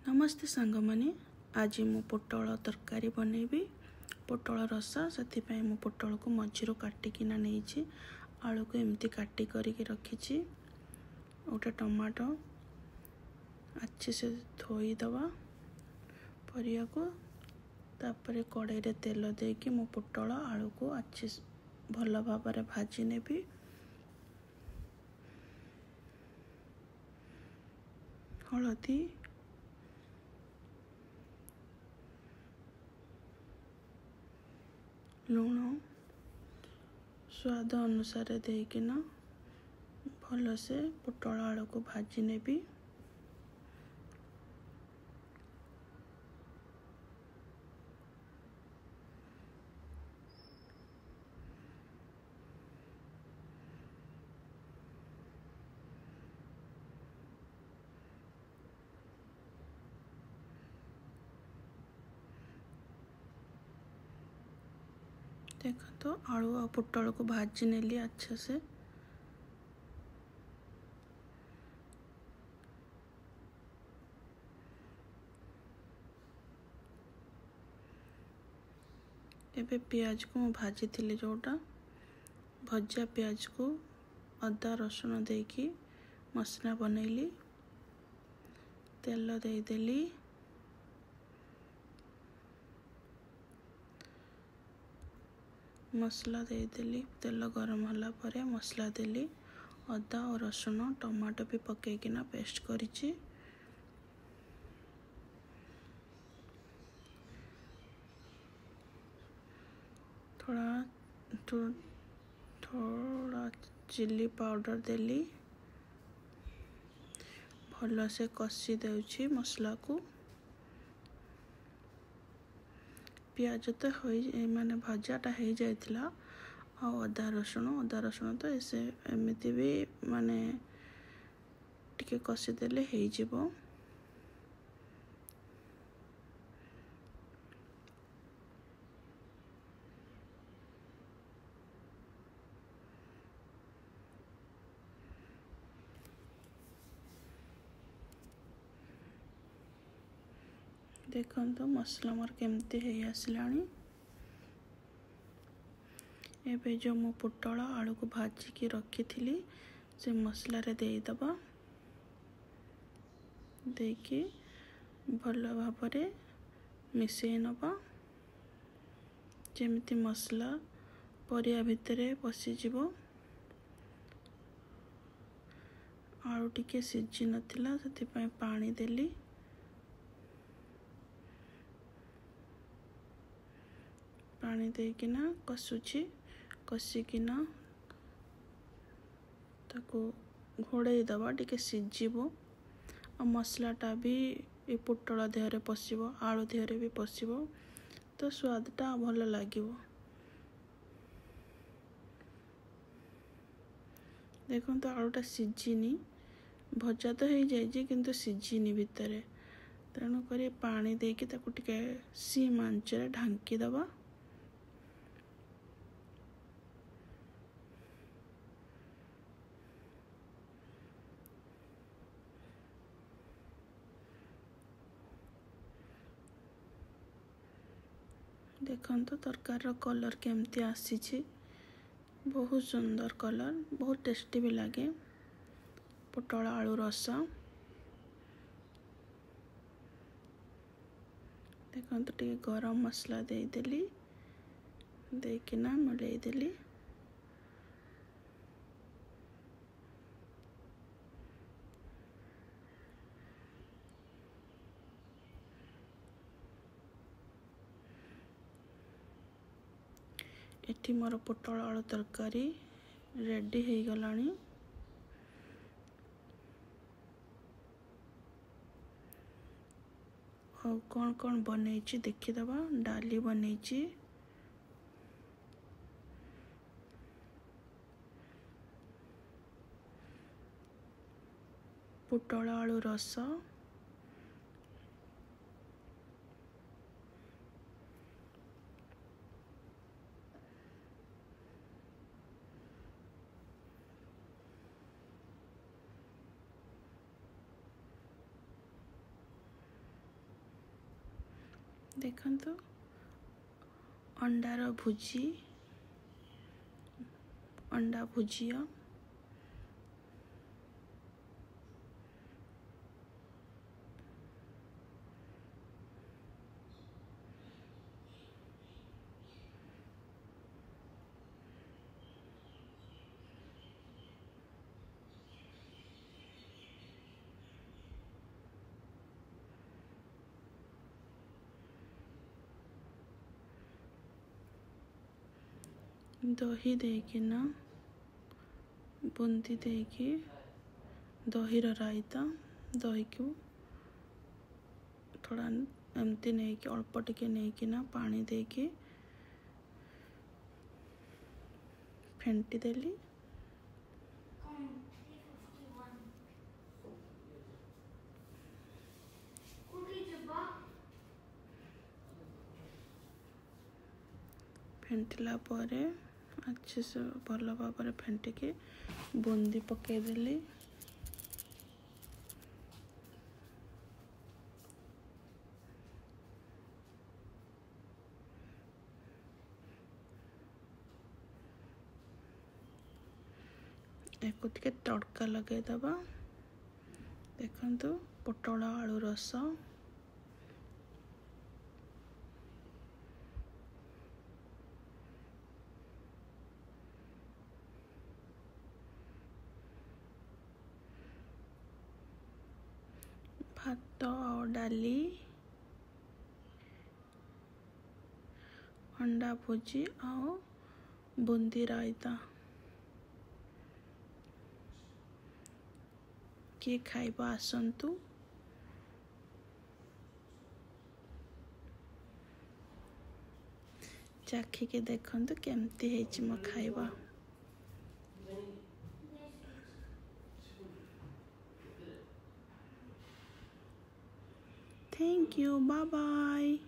नमस्ते सांग माने आज मु पोटल तरकारी बनैबी पोटल रसा से मु पोटल को मझीरो काटिकिना नहीं आलू को एमती काटी करके रखी गोटे टमाटो अच्छे से धोईदवा परिया को तापर कड़ाई रे तेल देकी मु पोटल आलू को अच्छे भल भाव भाजी नेबी। हलदी लुण स्वाद अनुसार देकिना भल से पोटल आलू को भाजी नेबी। देखो तो आलू और पोटल को भाजी नेली अच्छे से। एबे प्याज को मैं भाजी थी जोटा भजा प्याज को अदा रसुण देकी मसला बनैली तेल देदेली मसला देदेली तेल गरम होला परे मसला देली अदा और रसुण टमाटो भी पकेकिना पेस्ट करिछि। थोड़ा चिली पाउडर देली भल से कषी देउछि मसला को। प्याज तो माने भजाटा हो जाइथिला आ अदा रसुण तो ऐसे एमती भी माने टिके कषी देले हो जिवो। देखो मसला मोर केमती है आसलानी। एबे जो मु पोटल आलू को भाजी की रखी थी से मसला रे देदबा देकी भल भाव मिसई नबा जेमती मसला परिया भितरे पशिजिवो। आलू टिके सिझी नथिला सेतिपय पानी देली पानी देकिना कषिकिना ताको घोड़े दबा टिके सिझिबो आ मसलाटा भी ए पोटल देहरे पशिबो आलू देहरे भी पशिबो तो स्वादटा भल लागिबो। देखो तो आलूटा सिझिनी भजा तो हो जाइए किंतु सिझिनी भितरे तेणु करी पानी देकी ताको टिके सिम आंचरे ढांकी दबा। देखो तो तरकार कलर केमती आसी बहुत सुंदर कलर बहुत टेस्टी भी लगे पोटल आलू रसा। देखो तो टे गरम मसला देदेली देकिना मिलई देली एठी मोर पोटल आलू तरकारी रेडी हो गलानी। और कौन कौन बनैछि देखिदबा डाली बनैछि पोटल आलू रसा देखंतु अंडार भुजी, अंडा भुजिया, दही देकिना बुंदी देकी दहीर रायता, दही को थोड़ा एमती नहीं कि अल्प टिके नहीं कि ना पानी देकी फेंटी देली। फेंटिला परे अच्छे से भल भाव फेंटिकी बुंदी पकईदेली। एक तड़का लगेदबा। देखंतु पोटल आलू रस, भात और डाली, अंडा भुजी और बुंदी रायता। किए खाइबा आसंतु। चाखिके देखंतु केमती हेची मो खाइबा। Thank you, bye bye.